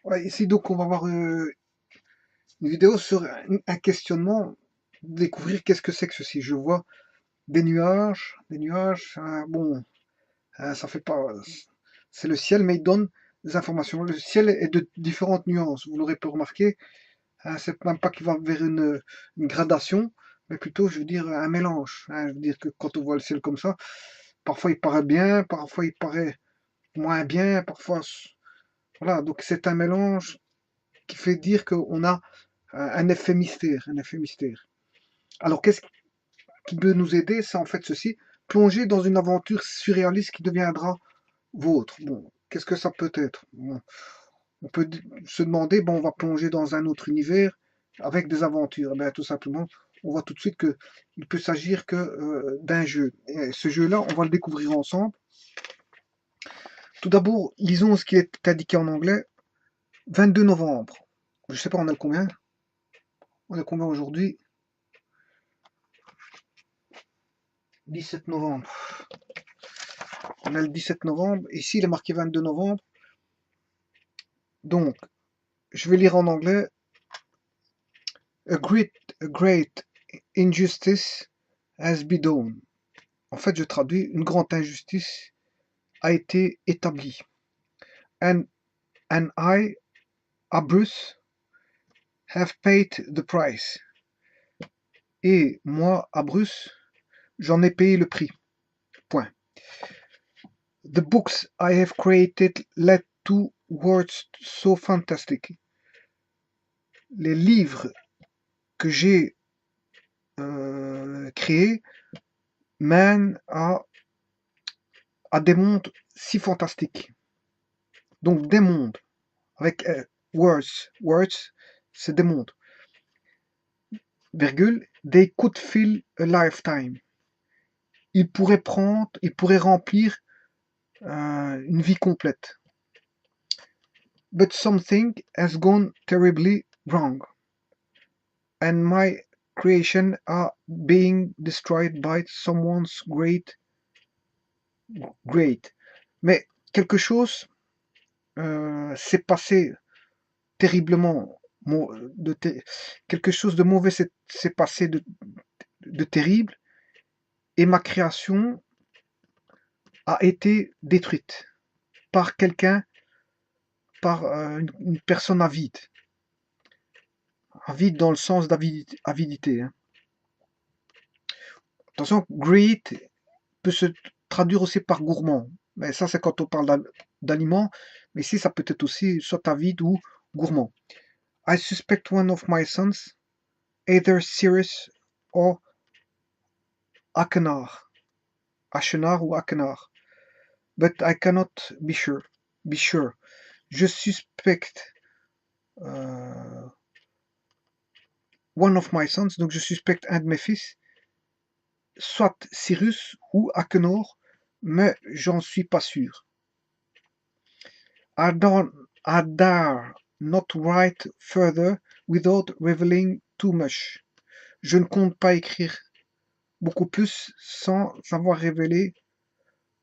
Ouais, ici, donc, on va voir une vidéo sur un questionnement, découvrir qu'est-ce que c'est que ceci. Je vois des nuages, bon, ça fait pas, c'est le ciel, mais il donne des informations. Le ciel est de différentes nuances, vous l'aurez pu remarquer, c'est même pas qu'il va vers une gradation, mais plutôt, je veux dire, un mélange. Je veux dire que quand on voit le ciel comme ça, parfois il paraît bien, parfois il paraît moins bien, parfois, voilà, donc c'est un mélange qui fait dire qu'on a un effet mystère, un effet mystère. Alors, qu'est-ce qui peut nous aider? C'est en fait ceci, plonger dans une aventure surréaliste qui deviendra vôtre. Bon, qu'est-ce que ça peut être? Bon, on peut se demander, bon, on va plonger dans un autre univers avec des aventures. Eh bien, tout simplement, on voit tout de suite que il peut s'agir que d'un jeu. Et ce jeu-là, on va le découvrir ensemble. Tout d'abord, lisons ce qui est indiqué en anglais. 22 novembre. Je sais pas, on est le combien? On est combien aujourd'hui? 17 novembre. On a le 17 novembre. Ici, il est marqué 22 novembre. Donc, je vais lire en anglais. A great injustice has been done. En fait, je traduis, une grande injustice a été établie. And, and I, Bruce, have paid the price. Et moi, Bruce, j'en ai payé le prix. Point. The books I have created led to words so fantastic. Les livres que j'ai créés mènent à des mondes si fantastiques. Donc des mondes avec words, c'est des mondes. Virgule, they could fill a lifetime. Ils pourraient remplir une vie complète. But something has gone terribly wrong, and my creation are being destroyed by someone's great. Mais quelque chose s'est passé terriblement, quelque chose de mauvais s'est passé de terrible, et ma création a été détruite par quelqu'un, par une personne avide. Avide dans le sens d'avidité. Hein. Attention, greed peut se traduire aussi par gourmand. Mais ça, c'est quand on parle d'aliments. Mais ici, ça peut être aussi soit avide ou gourmand. I suspect one of my sons, either Cyrus or Achenar ou Achenar. But I cannot be sure. Je suspecte one of my sons, donc je suspecte un de mes fils, soit Cyrus ou Akenor, mais j'en suis pas sûr. I dare not write further without revealing too much. Je ne compte pas écrire beaucoup plus sans révéler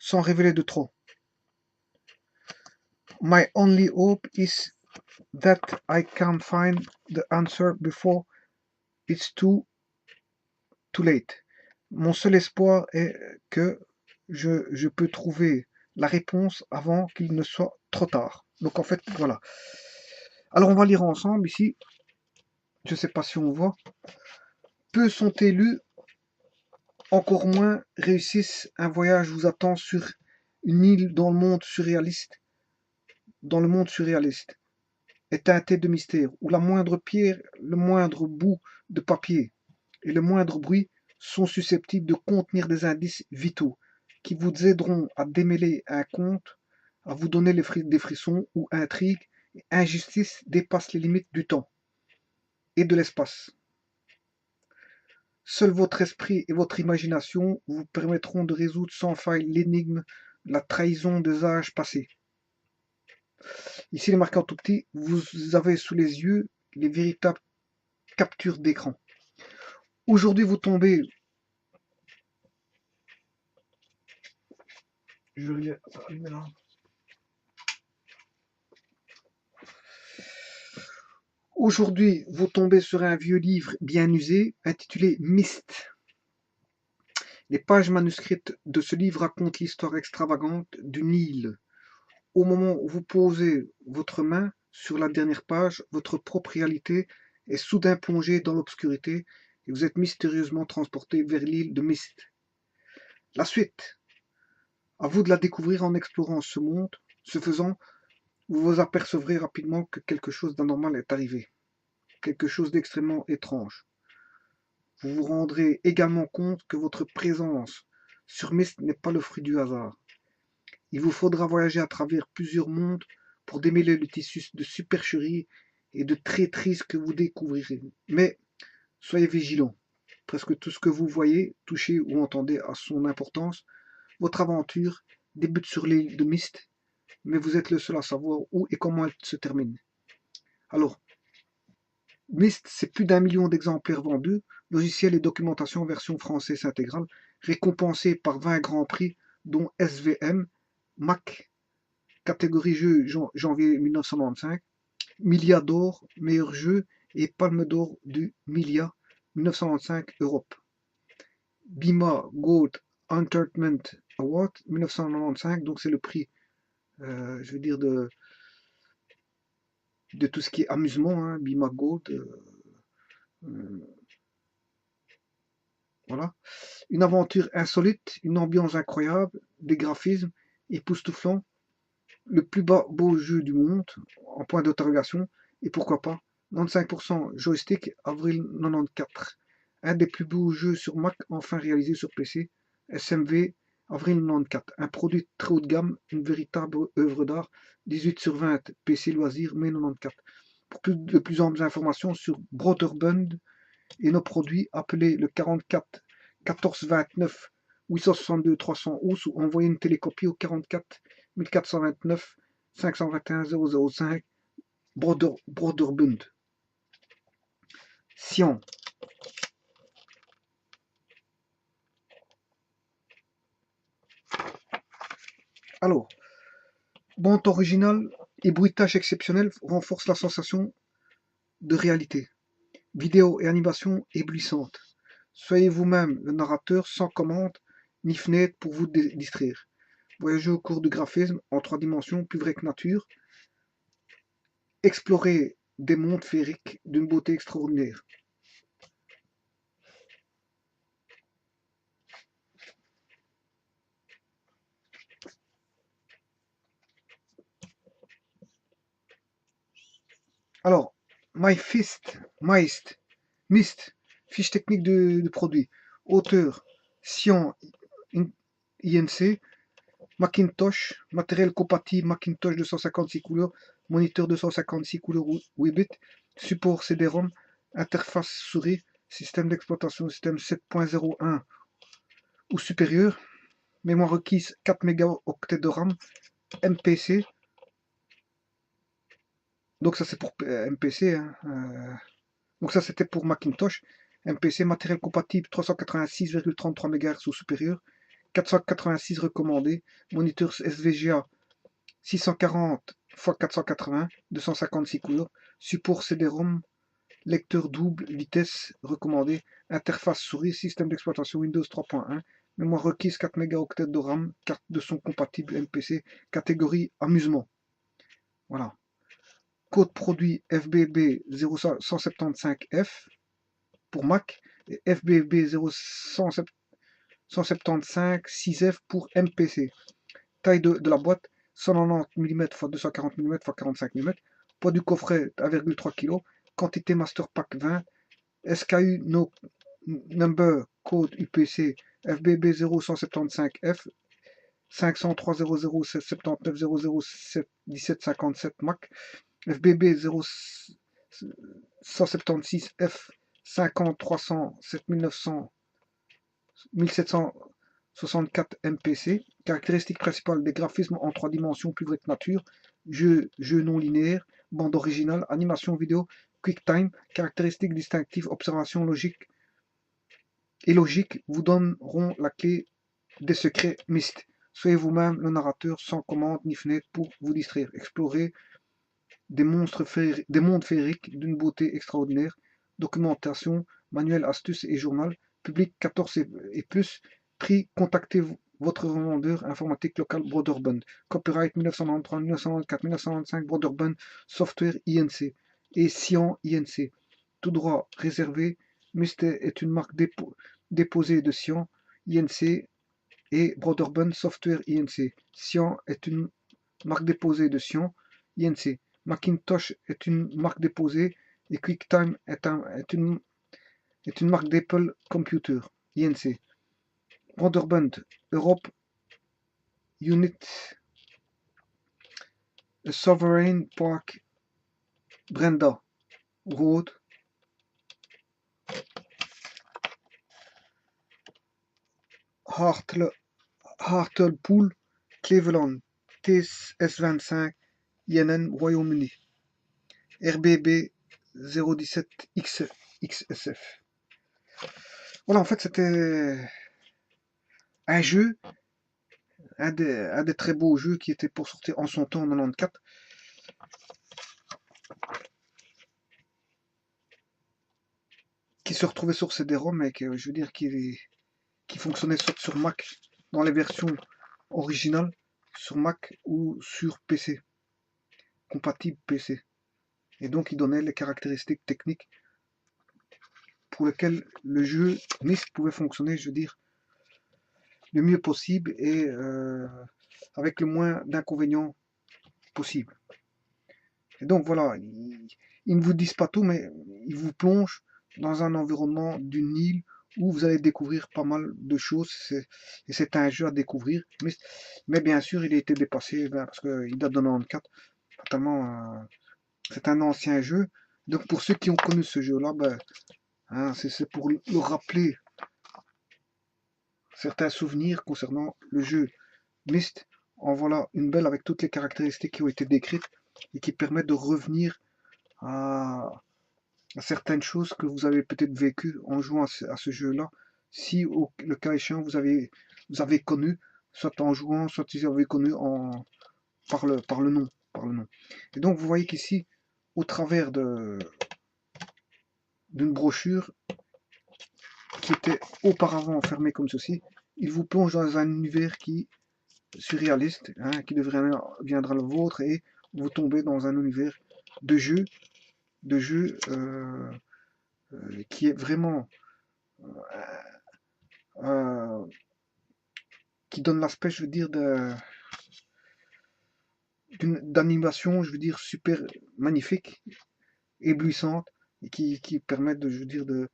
de trop. My only hope is that I can find the answer before it's too late. Mon seul espoir est que je peux trouver la réponse avant qu'il ne soit trop tard. Donc en fait, voilà. Alors on va lire ensemble ici. Je ne sais pas si on voit. Peu sont élus, encore moins réussissent. Un voyage vous attend sur une île dans le monde surréaliste. Dans le monde surréaliste est teinté de mystère, où la moindre pierre, le moindre bout de papier et le moindre bruit sont susceptibles de contenir des indices vitaux qui vous aideront à démêler un conte, à vous donner des frissons où intrigue et injustice dépassent les limites du temps et de l'espace. Seul votre esprit et votre imagination vous permettront de résoudre sans faille l'énigme de la trahison des âges passés. Ici, il est marqué en tout petit, vous avez sous les yeux les véritables captures d'écran. Aujourd'hui, vous tombez. Je vais là. Aujourd'hui, vous tombez sur un vieux livre bien usé intitulé Myst. Les pages manuscrites de ce livre racontent l'histoire extravagante d'une île. Au moment où vous posez votre main sur la dernière page, votre propre réalité est soudain plongée dans l'obscurité et vous êtes mystérieusement transporté vers l'île de Myst. La suite, à vous de la découvrir en explorant ce monde. Ce faisant, vous vous apercevrez rapidement que quelque chose d'anormal est arrivé, quelque chose d'extrêmement étrange. Vous vous rendrez également compte que votre présence sur Myst n'est pas le fruit du hasard. Il vous faudra voyager à travers plusieurs mondes pour démêler le tissu de supercherie et de traîtrise que vous découvrirez. Mais soyez vigilants. Presque tout ce que vous voyez, touchez ou entendez a son importance. Votre aventure débute sur l'île de Myst, mais vous êtes le seul à savoir où et comment elle se termine. Alors, Myst, c'est plus d'1 million d'exemplaires vendus, logiciel et documentation en version française intégrale, récompensé par 20 grands prix, dont SVM, Mac, catégorie jeu janvier 1995, Milia d'or, meilleur jeu, et Palme d'or du Milia 1995 Europe. Bima Gold Entertainment Award 1995, donc c'est le prix, je veux dire, de tout ce qui est amusement, hein, Bima Gold. Voilà. Une aventure insolite, une ambiance incroyable, des graphismes époustouflants, le plus beau jeu du monde, en point d'interrogation, et pourquoi pas, 95% joystick, avril 94. Un des plus beaux jeux sur Mac, enfin réalisé sur PC, SMV, avril 94. Un produit très haut de gamme, une véritable œuvre d'art, 18/20, PC loisirs, mai 94. Pour de plus amples informations sur Broderbund et nos produits, appelez le 44 14 29 862 311 ou envoyez une télécopie au 44 1429 521 005 Broderbund. Sion. Alors, bande originale et bruitage exceptionnel renforcent la sensation de réalité. Vidéo et animation éblouissante. Soyez vous-même le narrateur sans commande ni fenêtre pour vous distraire. Voyagez au cours du graphisme en 3 dimensions plus vrai que nature. Explorez des mondes féeriques d'une beauté extraordinaire. Alors, Myst, fiche technique de produit. Auteur, Sion INC, Macintosh, matériel compatible Macintosh 256 couleurs, moniteur 256 couleurs 8 bits, support CD-ROM, interface souris, système d'exploitation système 7.01 ou supérieur, mémoire requise 4 mégaoctets de RAM, MPC. Donc ça c'est pour MPC. Hein, donc ça c'était pour Macintosh. MPC, matériel compatible 386,33 MHz ou supérieur, 486 recommandé, moniteur SVGA 640 x 480, 256 couleurs, support CD-ROM, lecteur double vitesse recommandé, interface souris, système d'exploitation Windows 3.1, mémoire requise 4 mégaoctets de RAM, carte de son compatible MPC, catégorie amusement. Voilà. Code produit FBB 0175F pour Mac et FBB 0175 6F pour MPC. Taille de la boîte 190 mm x 240 mm x 45 mm. Poids du coffret 1,3 kg. Quantité Master Pack 20. SKU no number code UPC FBB 0175F 503 79 1757 Mac. FBB 0176F 50 300 7900 1764 MPC. Caractéristiques principales des graphismes en 3 dimensions plus vrai que nature. Jeu non linéaire. Bande originale. Animation vidéo. QuickTime. Caractéristiques distinctives. Observation logique et logique vous donneront la clé des secrets Myst. Soyez vous-même le narrateur sans commande ni fenêtre pour vous distraire. Explorez des mondes féeriques d'une beauté extraordinaire, documentation, manuel, astuces et journal, public 14 et plus, prix, contactez votre revendeur informatique local Broderbund, copyright 1993, 1994, 1995, Broderbund, software INC et Cyan INC, tout droit réservé, Mustang est une marque déposée de Cyan INC et Broderbund Software INC. Cyan est une marque déposée de Cyan INC. Macintosh est une marque déposée et QuickTime est une marque d'Apple Computer INC. Broderbund Europe Unit Sovereign Park Brenda Road Hartlepool Cleveland TS25 INN Royaume-Uni RBB 017 XSF. Voilà, en fait, c'était un jeu, un des très beaux jeux qui était pour sortir en son temps en 94, qui se retrouvait sur CD-ROM et que, je veux dire, qui fonctionnait sur Mac dans les versions originales, sur Mac ou sur PC, compatible PC. Et donc, il donnait les caractéristiques techniques pour lesquelles le jeu Myst pouvait fonctionner, je veux dire, le mieux possible et avec le moins d'inconvénients possible. Et donc voilà, ils ne vous disent pas tout, mais ils vous plongent dans un environnement d'une île où vous allez découvrir pas mal de choses. Et c'est un jeu à découvrir. Mais bien sûr, il a été dépassé parce qu'il date de 94. Fatalement, c'est un ancien jeu. Donc pour ceux qui ont connu ce jeu-là, hein, c'est pour le rappeler certains souvenirs concernant le jeu Myst. En voilà une belle avec toutes les caractéristiques qui ont été décrites et qui permettent de revenir à certaines choses que vous avez peut-être vécues en jouant à ce jeu-là. Si le cas échéant vous avez connu, soit en jouant, soit vous avez connu par le nom. Et donc vous voyez qu'ici, au travers d'une brochure qui était auparavant fermée comme ceci, il vous plonge dans un univers qui surréaliste, hein, qui deviendra le vôtre, et vous tombez dans un univers de jeu, qui est vraiment qui donne l'aspect, je veux dire, d'animation, je veux dire, super magnifique, éblouissante, et qui permet de, je veux dire, de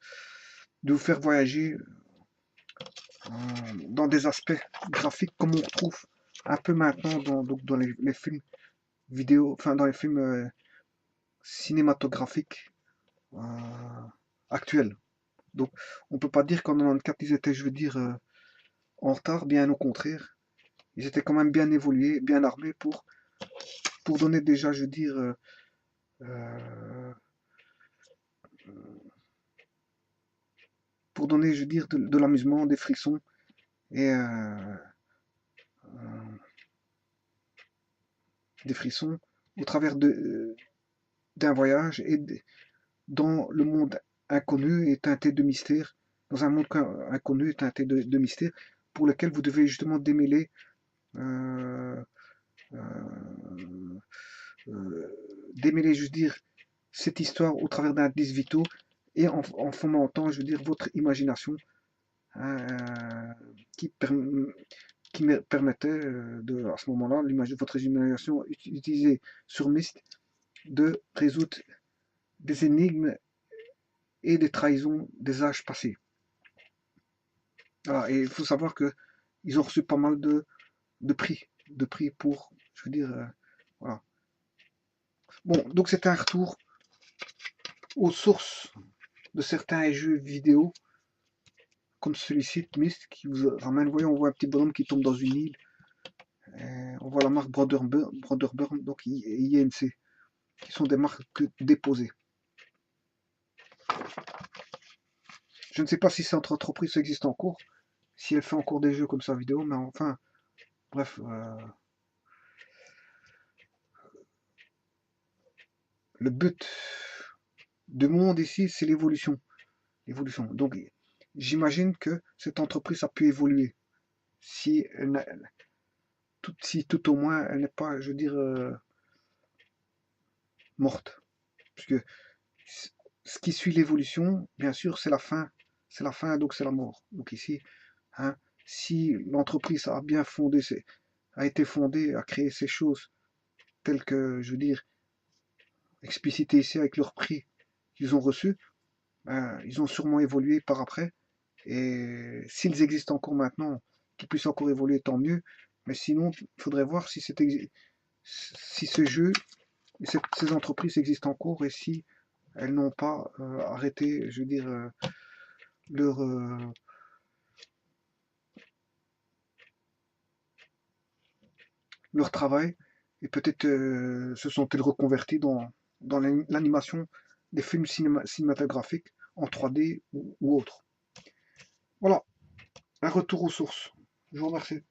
vous faire voyager dans des aspects graphiques comme on retrouve un peu maintenant dans les films vidéo, enfin dans les films cinématographiques actuels. Donc on peut pas dire qu'en 94 ils étaient, je veux dire, en retard, bien au contraire. Ils étaient quand même bien évolués, bien armés pour donner déjà, je veux dire, pour donner, je veux dire, de l'amusement, des frissons et des frissons au travers d'un voyage et dans le monde inconnu et teinté de mystère, dans un monde inconnu et teinté de mystère, pour lequel vous devez justement démêler euh, je veux dire, cette histoire au travers d'indices vitaux et en fomentant, je veux dire, votre imagination hein, qui permettait à ce moment-là, votre imagination utilisée sur Myst, de résoudre des énigmes et des trahisons des âges passés. Voilà, et il faut savoir que ils ont reçu pas mal de prix pour, je veux dire, voilà. Bon, donc c'est un retour aux sources de certains jeux vidéo, comme celui-ci, Myst, qui vous ramène, voyons, on voit un petit bonhomme qui tombe dans une île, on voit la marque Broderburn donc INC, qui sont des marques déposées. Je ne sais pas si cette entreprise existe encore, si elle fait encore des jeux comme ça vidéo, mais enfin, bref. le but du monde ici, c'est l'évolution. L'évolution. Donc, j'imagine que cette entreprise a pu évoluer. Si, si tout au moins, elle n'est pas, je veux dire, morte. Puisque ce qui suit l'évolution, bien sûr, c'est la fin. C'est la fin, donc c'est la mort. Donc ici, hein, si l'entreprise a bien fondé, a été fondée, a créé ces choses telles que, je veux dire, explicitées ici avec leur prix qu'ils ont reçu, ben, ils ont sûrement évolué par après. Et s'ils existent encore maintenant, qu'ils puissent encore évoluer, tant mieux. Mais sinon, il faudrait voir si, si ce jeu, ces entreprises existent encore et si elles n'ont pas arrêté, je veux dire, leur, leur travail et peut-être se sont-elles reconverties dans l'animation des films cinématographiques en 3D ou autre. Voilà, un retour aux sources. Je vous remercie.